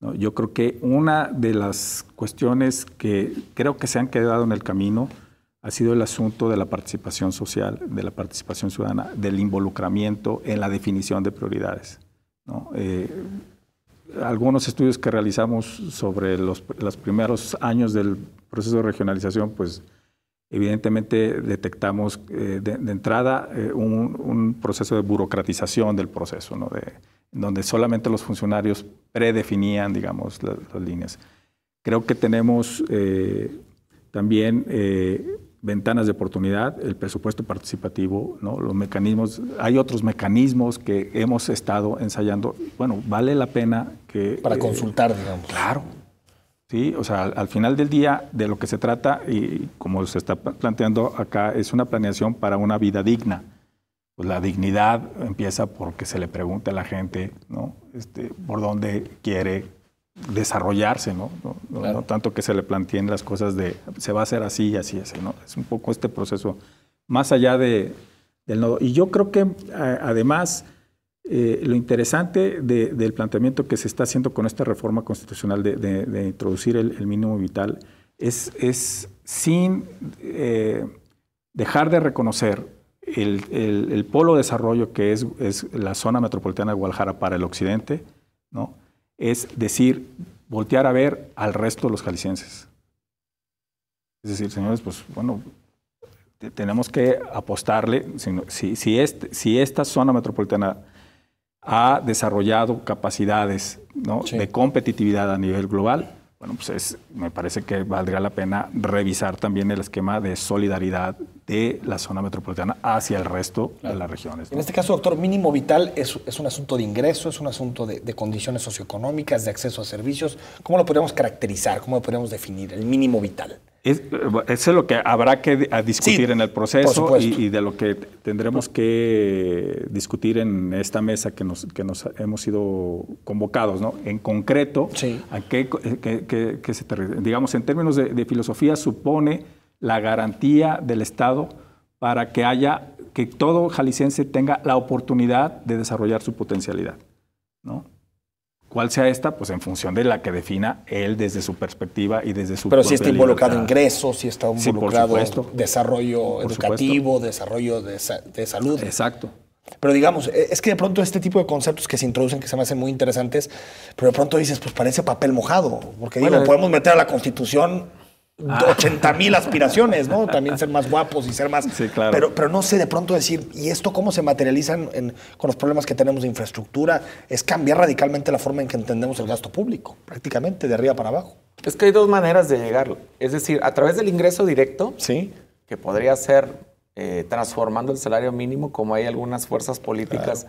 ¿no? Yo creo que una de las cuestiones que creo que se han quedado en el camino ha sido el asunto de la participación social, de la participación ciudadana, del involucramiento en la definición de prioridades, ¿no? Algunos estudios que realizamos sobre los primeros años del proceso de regionalización, pues evidentemente detectamos de entrada un proceso de burocratización del proceso, ¿no? Donde solamente los funcionarios predefinían, digamos, las líneas. Creo que tenemos también ventanas de oportunidad, el presupuesto participativo, ¿no? Los mecanismos, hay otros mecanismos que hemos estado ensayando. Bueno, vale la pena que... Para consultar, digamos. Claro. Sí, o sea, al final del día de lo que se trata, y como se está planteando acá, es una planeación para una vida digna. Pues la dignidad empieza porque se le pregunta a la gente, ¿no? Por dónde quiere desarrollarse, ¿no? Claro. No tanto que se le planteen las cosas de se va a hacer así y así, ¿no? Es un poco este proceso más allá del nodo. Y yo creo que además lo interesante del planteamiento que se está haciendo con esta reforma constitucional de introducir el mínimo vital es sin dejar de reconocer el polo de desarrollo que es la zona metropolitana de Guadalajara para el occidente, ¿no? Es decir, voltear a ver al resto de los jaliscienses. Es decir, señores, pues bueno, tenemos que apostarle, si esta zona metropolitana ha desarrollado capacidades, ¿no? Sí. de competitividad a nivel global, bueno, pues me parece que valdría la pena revisar también el esquema de solidaridad de la zona metropolitana hacia el resto de las regiones, ¿no? En este caso, doctor, mínimo vital es un asunto de ingreso, es un asunto de condiciones socioeconómicas, de acceso a servicios. ¿Cómo lo podríamos caracterizar? ¿Cómo lo podríamos definir, el mínimo vital? Eso es lo que habrá que discutir sí, en el proceso y de lo que tendremos que discutir en esta mesa que nos hemos sido convocados, ¿no? En concreto, sí. ¿A qué se te, digamos, en términos de filosofía, supone la garantía del Estado para que todo jalisciense tenga la oportunidad de desarrollar su potencialidad, ¿no? ¿Cuál sea esta? Pues en función de la que defina él desde su perspectiva y desde su Pero si está involucrado ingresos, si está involucrado sí, desarrollo educativo, desarrollo de salud. Exacto. Pero digamos, es que de pronto este tipo de conceptos que se introducen, que se me hacen muy interesantes, pero de pronto dices, pues parece papel mojado, porque digo, podemos meter a la Constitución 80,000 aspiraciones, ¿no? También ser más guapos y ser más... Sí, claro. Pero no sé de pronto decir, ¿y esto cómo se materializa con los problemas que tenemos de infraestructura? Es cambiar radicalmente la forma en que entendemos el gasto público, prácticamente de arriba para abajo. Es que hay dos maneras de llegar. Es decir, a través del ingreso directo, sí, que podría ser transformando el salario mínimo, como hay algunas fuerzas políticas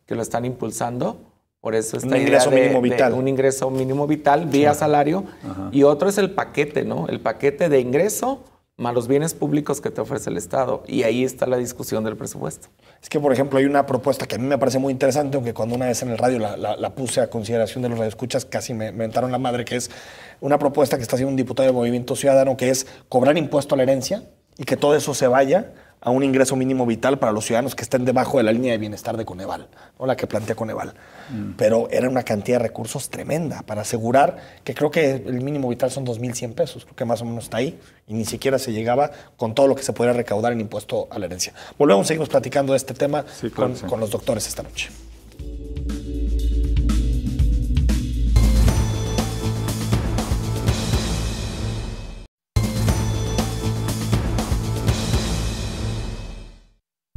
que lo están impulsando. Por eso esta idea de un ingreso mínimo vital vía salario. Ajá. Y otro es el paquete, ¿no? El paquete de ingreso más los bienes públicos que te ofrece el Estado. Y ahí está la discusión del presupuesto. Es que, por ejemplo, hay una propuesta que a mí me parece muy interesante, aunque cuando una vez en el radio la puse a consideración de los radioescuchas, casi me mentaron la madre, que es una propuesta que está haciendo un diputado del Movimiento Ciudadano, que es cobrar impuesto a la herencia y que todo eso se vaya a un ingreso mínimo vital para los ciudadanos que estén debajo de la línea de bienestar de Coneval, ¿no? La que plantea Coneval. Pero era una cantidad de recursos tremenda para asegurar que creo que el mínimo vital son 2,100 pesos, creo que más o menos está ahí, y ni siquiera se llegaba con todo lo que se podría recaudar en impuesto a la herencia. Volvemos, seguimos platicando de este tema sí, claro, con los doctores esta noche.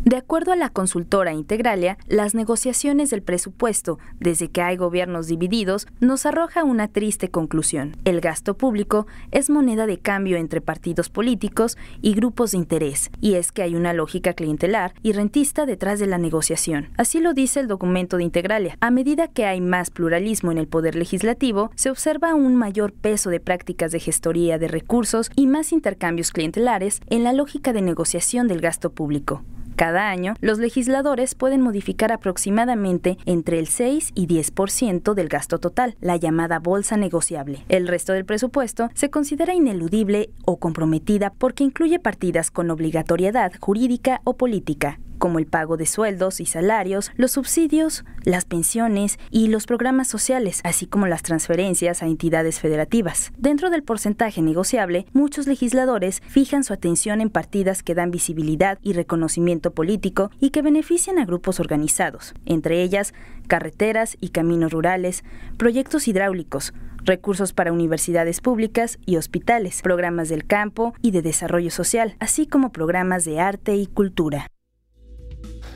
De acuerdo a la consultora Integralia, las negociaciones del presupuesto, desde que hay gobiernos divididos, nos arroja una triste conclusión. El gasto público es moneda de cambio entre partidos políticos y grupos de interés, y es que hay una lógica clientelar y rentista detrás de la negociación. Así lo dice el documento de Integralia. A medida que hay más pluralismo en el poder legislativo, se observa un mayor peso de prácticas de gestoría de recursos y más intercambios clientelares en la lógica de negociación del gasto público. Cada año, los legisladores pueden modificar aproximadamente entre el 6 y 10% del gasto total, la llamada bolsa negociable. El resto del presupuesto se considera ineludible o comprometida porque incluye partidas con obligatoriedad jurídica o política, como el pago de sueldos y salarios, los subsidios, las pensiones y los programas sociales, así como las transferencias a entidades federativas. Dentro del porcentaje negociable, muchos legisladores fijan su atención en partidas que dan visibilidad y reconocimiento político y que benefician a grupos organizados, entre ellas carreteras y caminos rurales, proyectos hidráulicos, recursos para universidades públicas y hospitales, programas del campo y de desarrollo social, así como programas de arte y cultura.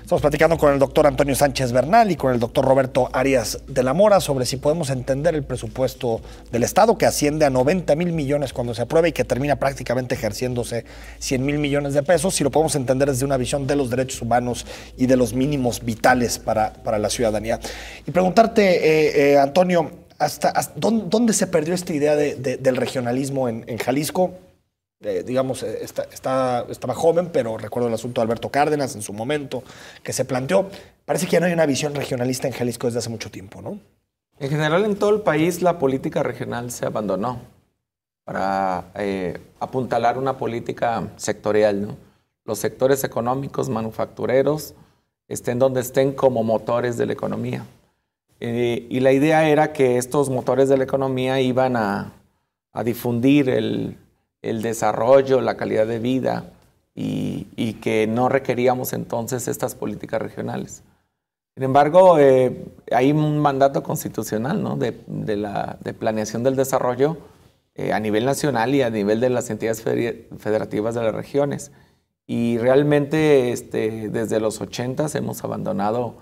Estamos platicando con el doctor Antonio Sánchez Bernal y con el doctor Roberto Arias de la Mora sobre si podemos entender el presupuesto del Estado, que asciende a 90,000 millones cuando se aprueba y que termina prácticamente ejerciéndose 100,000 millones de pesos, si lo podemos entender desde una visión de los derechos humanos y de los mínimos vitales para la ciudadanía. Y preguntarte, Antonio, ¿dónde se perdió esta idea del regionalismo en Jalisco? Digamos, estaba joven, pero recuerdo el asunto de Alberto Cárdenas en su momento, que se planteó. Parece que ya no hay una visión regionalista en Jalisco desde hace mucho tiempo, ¿no? En general, en todo el país, la política regional se abandonó para apuntalar una política sectorial, ¿no? Los sectores económicos, manufactureros, estén donde estén como motores de la economía. Y la idea era que estos motores de la economía iban a difundir el desarrollo, la calidad de vida y que no requeríamos entonces estas políticas regionales. Sin embargo, hay un mandato constitucional, ¿no?, de planeación del desarrollo a nivel nacional y a nivel de las entidades federativas de las regiones. Y realmente desde los 80s hemos abandonado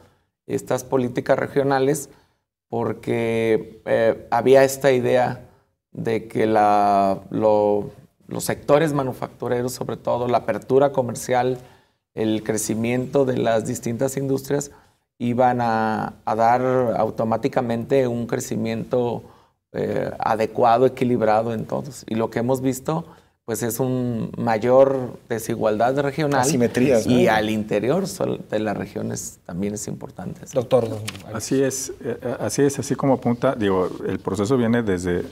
estas políticas regionales porque había esta idea de que los sectores manufactureros, sobre todo la apertura comercial, el crecimiento de las distintas industrias, iban a dar automáticamente un crecimiento adecuado, equilibrado en todos. Y lo que hemos visto pues es un mayor desigualdad regional. Asimetrías, ¿no? Y al interior de las regiones también es importante. Doctor. Así es, así como apunta, digo, el proceso viene desde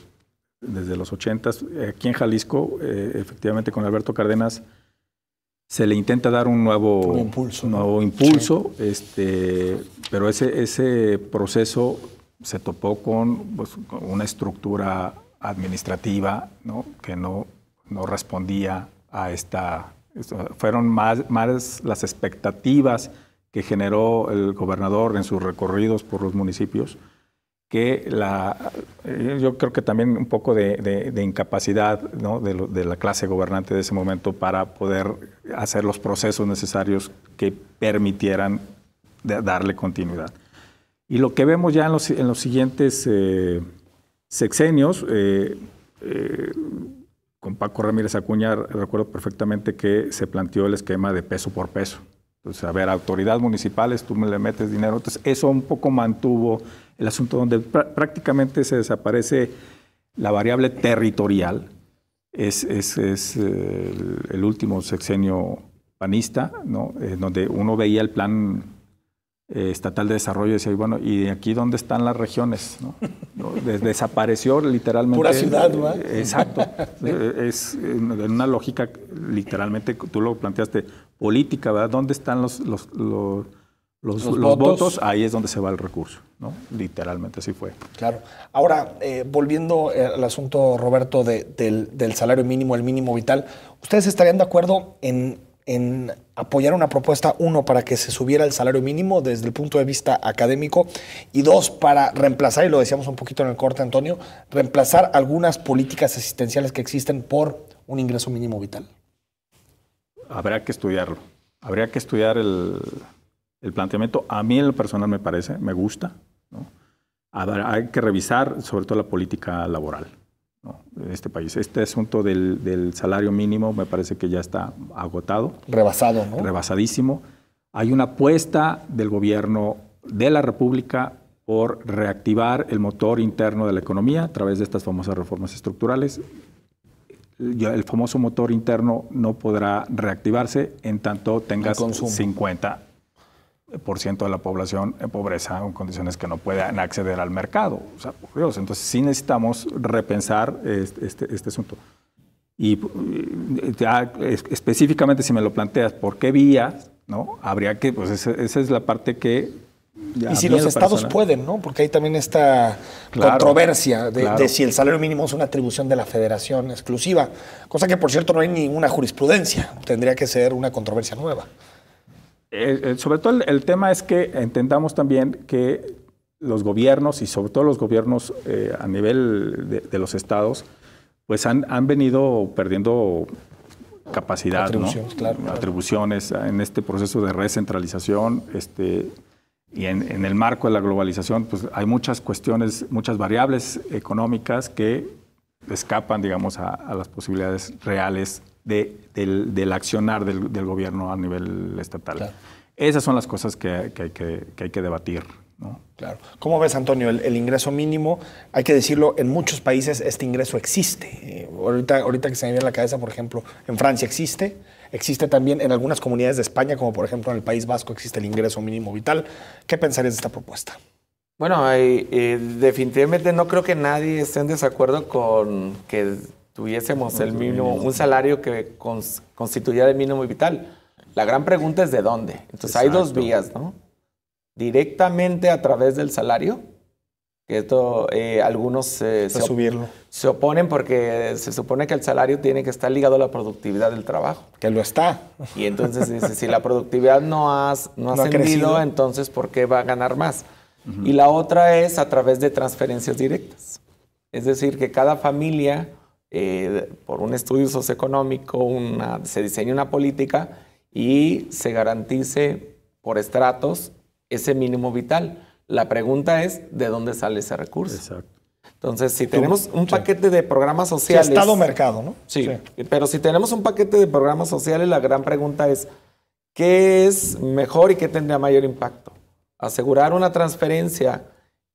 los 80s. Aquí en Jalisco, efectivamente con Alberto Cárdenas, se le intenta dar un nuevo impulso, sí. Pero ese proceso se topó con una estructura administrativa, ¿no?, que no respondía a fueron más las expectativas que generó el gobernador en sus recorridos por los municipios, que yo creo que también un poco de incapacidad, ¿no?, de la clase gobernante de ese momento para poder hacer los procesos necesarios que permitieran darle continuidad. Y lo que vemos ya en los siguientes sexenios, con Paco Ramírez Acuña, recuerdo perfectamente que se planteó el esquema de peso por peso. Entonces, a ver, autoridades municipales, tú me le metes dinero. Entonces, eso un poco mantuvo el asunto donde prácticamente se desaparece la variable territorial. Es el último sexenio panista, ¿no?, donde uno veía el plan estatal de desarrollo y decía, bueno, ¿y aquí dónde están las regiones? ¿No? Desapareció literalmente. Pura ciudad, ¿no? Exacto. Es en una lógica, literalmente, tú lo planteaste, política, ¿verdad? ¿Dónde están los votos? Ahí es donde se va el recurso, ¿no? Literalmente así fue. Claro. Ahora, volviendo al asunto, Roberto, del salario mínimo, el mínimo vital, ¿ustedes estarían de acuerdo en apoyar una propuesta, uno, para que se subiera el salario mínimo desde el punto de vista académico, y dos, para reemplazar, y lo decíamos un poquito en el corte, Antonio, reemplazar algunas políticas asistenciales que existen por un ingreso mínimo vital? Habrá que estudiarlo. Habría que estudiar el planteamiento. A mí en lo personal me gusta, ¿no? Hay que revisar sobre todo la política laboral, ¿no?, de este país. Este asunto del salario mínimo me parece que ya está agotado. Rebasado, ¿no? Rebasadísimo. Hay una apuesta del gobierno de la República por reactivar el motor interno de la economía a través de estas famosas reformas estructurales. El famoso motor interno no podrá reactivarse en tanto tengas 50% de la población en pobreza o en condiciones que no puedan acceder al mercado. O sea, por Dios, entonces sí necesitamos repensar este asunto. Y ya específicamente, si me lo planteas, ¿por qué vías? ¿No? Habría que, pues esa es la parte que... Y si los estados pueden, ¿no? Porque hay también esta controversia de si el salario mínimo es una atribución de la federación exclusiva, cosa que, por cierto, no hay ninguna jurisprudencia. Tendría que ser una controversia nueva. Sobre todo el tema es que entendamos también que los gobiernos, y sobre todo los gobiernos a nivel de los estados, pues han venido perdiendo capacidad, atribuciones, ¿no? Claro. Atribuciones en este proceso de recentralización, y en el marco de la globalización, pues hay muchas cuestiones, muchas variables económicas que escapan, digamos, a las posibilidades reales del accionar del gobierno a nivel estatal. Claro. Esas son las cosas que hay que debatir, ¿no? Claro. ¿Cómo ves, Antonio, el ingreso mínimo? Hay que decirlo, en muchos países este ingreso existe. Ahorita que se me viene a la cabeza, por ejemplo, en Francia existe también en algunas comunidades de España, como por ejemplo en el País Vasco existe el ingreso mínimo vital. ¿Qué pensarías de esta propuesta? Bueno, definitivamente no creo que nadie esté en desacuerdo con que tuviésemos el mínimo, un salario que constituyera el mínimo vital. La gran pregunta es ¿de dónde? Entonces hay dos vías, ¿no? Directamente a través del salario Que esto, algunos se oponen porque se supone que el salario tiene que estar ligado a la productividad del trabajo. Que lo está. Y entonces dice, si la productividad no ha ascendido, entonces ¿por qué va a ganar más? Y la otra es a través de transferencias directas. Es decir, que cada familia, por un estudio socioeconómico, se diseñe una política y se garantice por estratos ese mínimo vital. La pregunta es, ¿de dónde sale ese recurso? Exacto. Entonces, si tenemos un paquete de programas sociales... Sí, Estado-mercado, ¿no? Sí, pero si tenemos un paquete de programas sociales, la gran pregunta es, ¿qué es mejor y qué tendría mayor impacto? ¿Asegurar una transferencia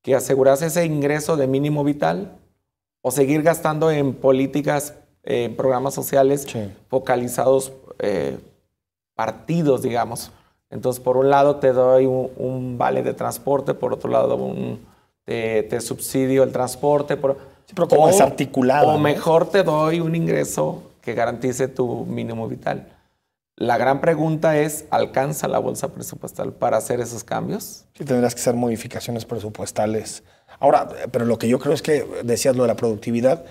que asegurase ese ingreso de mínimo vital? ¿O seguir gastando en políticas, en programas sociales focalizados, partidos, digamos? Entonces, por un lado te doy un vale de transporte, por otro lado te subsidio el transporte. Sí, pero como desarticulado. O mejor te doy un ingreso que garantice tu mínimo vital. La gran pregunta es, ¿alcanza la bolsa presupuestal para hacer esos cambios? Sí, tendrás que hacer modificaciones presupuestales. Ahora, pero lo que yo creo es que decías lo de la productividad.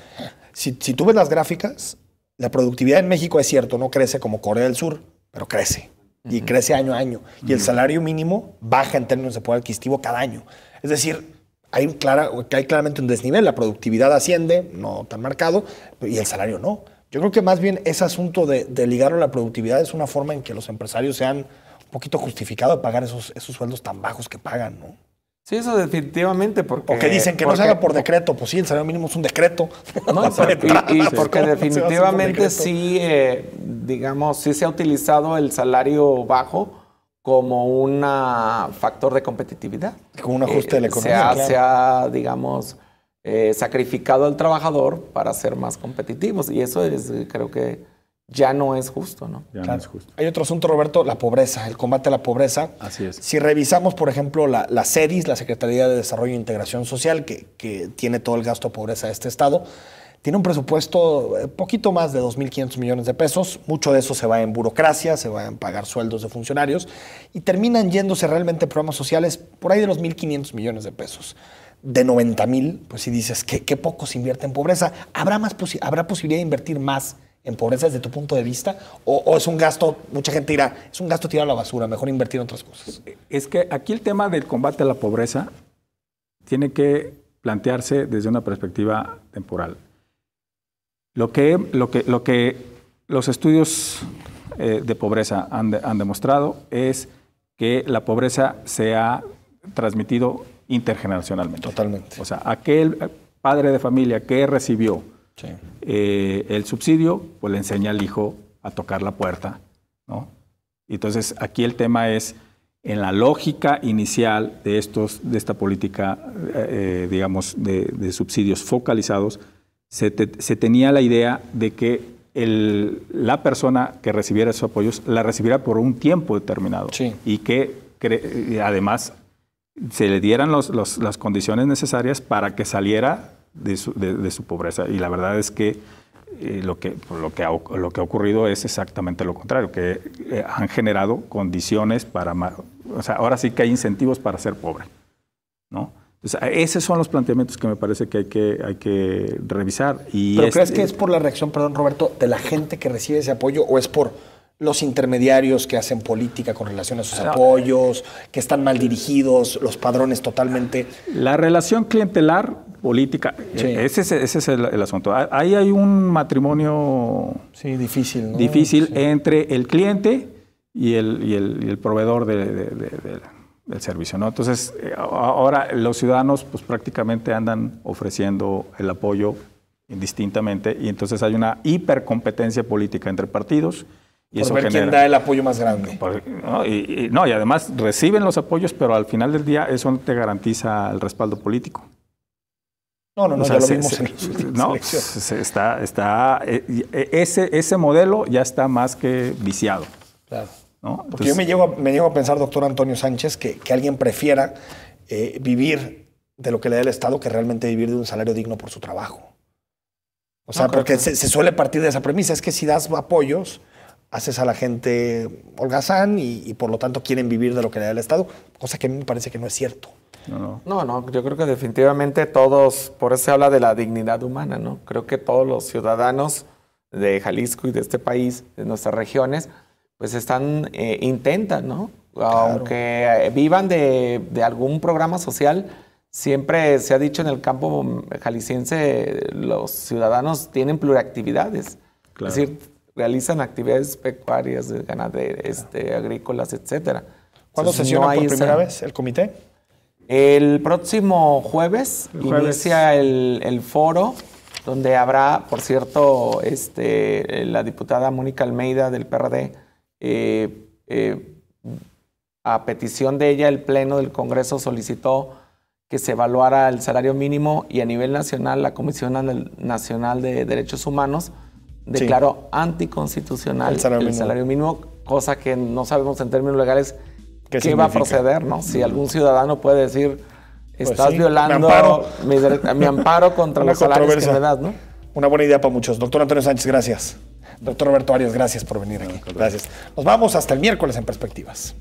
Si tú ves las gráficas, la productividad en México es cierto, no crece como Corea del Sur, pero crece. Y crece año a año. Y el salario mínimo baja en términos de poder adquisitivo cada año. Es decir, hay claramente un desnivel. La productividad asciende, no tan marcado, y el salario no. Yo creo que más bien ese asunto de ligarlo a la productividad es una forma en que los empresarios sean un poquito justificados de pagar esos sueldos tan bajos que pagan, ¿no? Sí, eso definitivamente. Porque, o que dicen que no se haga por decreto. Pues sí, el salario mínimo es un decreto. No, y porque definitivamente sí, digamos, sí se ha utilizado el salario bajo como un factor de competitividad. Como un ajuste de la economía. Se ha, digamos, sacrificado al trabajador para ser más competitivos. Y eso creo que ya no es justo, ¿no? Ya no es justo. Hay otro asunto, Roberto, la pobreza, el combate a la pobreza. Así es. Si revisamos, por ejemplo, la SEDIS, la Secretaría de Desarrollo e Integración Social, que tiene todo el gasto de pobreza de este estado, tiene un presupuesto poquito más de 2.500 millones de pesos. Mucho de eso se va en burocracia, se va en pagar sueldos de funcionarios y terminan yéndose realmente programas sociales por ahí de los 1.500 millones de pesos. De 90,000, pues si dices que poco se invierte en pobreza, ¿habrá posibilidad de invertir más en pobreza desde tu punto de vista? ¿O es un gasto, mucha gente dirá, es un gasto tirado a la basura, mejor invertir en otras cosas? Es que aquí el tema del combate a la pobreza tiene que plantearse desde una perspectiva temporal. Lo que los estudios de pobreza han demostrado es que la pobreza se ha transmitido intergeneracionalmente. Totalmente. O sea, aquel padre de familia que recibió el subsidio, pues le enseña al hijo a tocar la puerta, ¿no? Entonces, aquí el tema es, en la lógica inicial de esta política, digamos, de subsidios focalizados, se tenía la idea de que la persona que recibiera esos apoyos la recibiera por un tiempo determinado y que además se le dieran las condiciones necesarias para que saliera de su pobreza. Y la verdad es que lo que ha ocurrido es exactamente lo contrario, que han generado condiciones para... O sea, ahora sí que hay incentivos para ser pobre, ¿no? O sea, esos son los planteamientos que me parece que hay que revisar. ¿Pero crees que es por la reacción, perdón, Roberto, de la gente que recibe ese apoyo o es por los intermediarios que hacen política con relación a sus apoyos, que están mal dirigidos, los padrones totalmente? La relación clientelar política, ese es el asunto. Ahí hay un matrimonio difícil, ¿no? Difícil entre el cliente y el proveedor del servicio, ¿no? Entonces, ahora los ciudadanos pues prácticamente andan ofreciendo el apoyo indistintamente y entonces hay una hipercompetencia política entre partidos. Y por eso ver quién da el apoyo más grande. Y además reciben los apoyos, pero al final del día eso no te garantiza el respaldo político. No, ya lo vimos en las últimas elecciones. Ese modelo ya está más que viciado. Claro. ¿No? Porque yo me llego a pensar, doctor Antonio Sánchez, que alguien prefiera vivir de lo que le da el Estado que realmente vivir de un salario digno por su trabajo. O sea, porque se suele partir de esa premisa. Es que si das apoyos, haces a la gente holgazán y por lo tanto quieren vivir de lo que le da el Estado, cosa que a mí me parece que no es cierto. No, yo creo que definitivamente todos, por eso se habla de la dignidad humana, ¿no? Creo que todos los ciudadanos de Jalisco y de este país, de nuestras regiones, pues intentan, ¿no? Claro. Aunque vivan de algún programa social, siempre se ha dicho en el campo jalisciense, los ciudadanos tienen pluriactividades. Claro. Es decir, realizan actividades pecuarias, ganaderas, agrícolas, etcétera. ¿Cuándo sesiona por primera vez el comité? El próximo jueves inicia el foro, donde habrá, por cierto, la diputada Mónica Almeida del PRD, a petición de ella, el Pleno del Congreso solicitó que se evaluara el salario mínimo y a nivel nacional la Comisión Nacional de Derechos Humanos declaró anticonstitucional el salario mínimo, cosa que no sabemos en términos legales qué va a proceder, ¿no? Si algún ciudadano puede decir, estás violando mi amparo contra los salarios que me das, ¿no? Una buena idea para muchos. Doctor Antonio Sánchez, gracias. Doctor Roberto Arias, gracias por venir aquí. Gracias. Nos vamos hasta el miércoles en Perspectivas.